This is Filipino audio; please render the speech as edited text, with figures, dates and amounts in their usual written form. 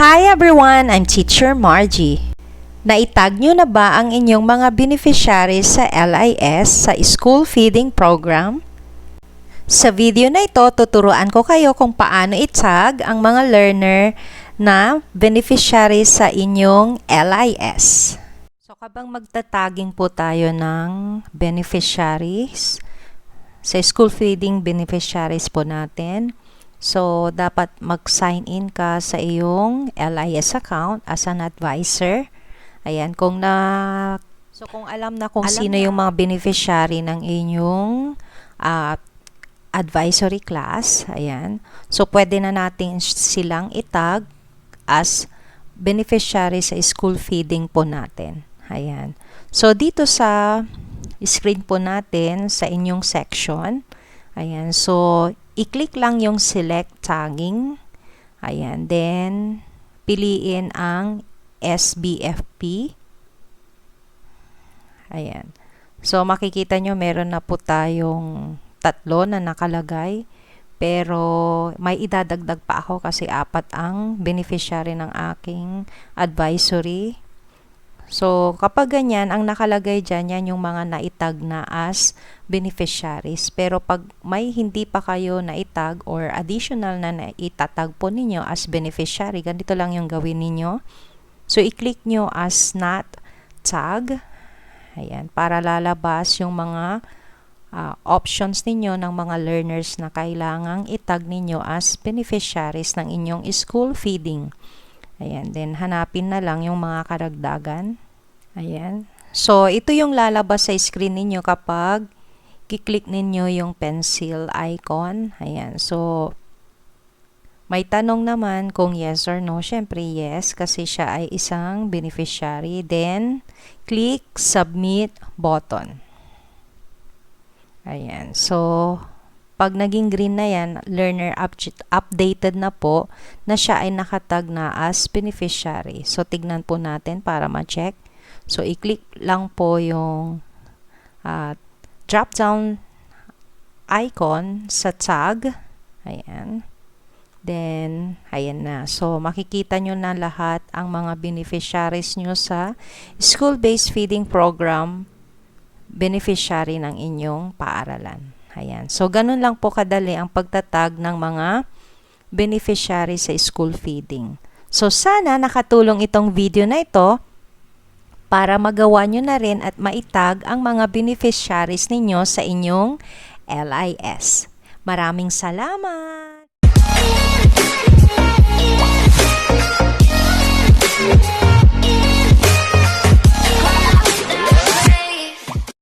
Hi everyone! I'm Teacher Margie. Naitag nyo na ba ang inyong mga beneficiaries sa LIS sa School Feeding Program? Sa video na ito, tuturuan ko kayo kung paano itag ang mga learner na beneficiaries sa inyong LIS. So kapag magtataging po tayo ng beneficiaries sa School Feeding beneficiaries po natin, so, dapat mag-sign in ka sa iyong LIS account as an advisor. Ayan, kung alam na kung sino yung mga beneficiary ng inyong advisory class, ayan. So, pwede na natin silang itag as beneficiary sa school feeding po natin. Ayan. So, dito sa screen po natin sa inyong section, ayan. So, i-click lang yung select tagging. Ayan. Then, piliin ang SBFP. Ayan. So, makikita nyo meron na po tayong tatlo na nakalagay. Pero, may idadagdag pa ako kasi 4 ang beneficiary ng aking advisory. So, kapag ganyan, ang nakalagay dyan, yan yung mga naitag na as beneficiaries. Pero pag may hindi pa kayo naitag or additional na naitatag po ninyo as beneficiary, ganito lang yung gawin ninyo. So, i-click nyo as not tag. Ayan, para lalabas yung mga options ninyo ng mga learners na kailangang itag ninyo as beneficiaries ng inyong school feeding. Ayan, then hanapin na lang yung mga karagdagan. Ayan. So, ito yung lalabas sa screen ninyo kapag kiklik ninyo yung pencil icon. Ayan. So, may tanong naman kung yes or no. Siyempre, yes, kasi siya ay isang beneficiary. Then, click submit button. Ayan. So, pag naging green na yan, learner updated na po na siya ay nakatag na as beneficiary. So, tignan po natin para ma-check. So, i-click lang po yung drop-down icon sa tag. Ayan. Then, ayan na. So, makikita nyo na lahat ang mga beneficiaries nyo sa school-based feeding program beneficiary ng inyong paaralan. Ayan. So, ganun lang po kadali ang pagtatag ng mga beneficiary sa school feeding. So, sana nakatulong itong video na ito para magawa nyo na rin at maitag ang mga beneficiaries ninyo sa inyong LIS. Maraming salamat!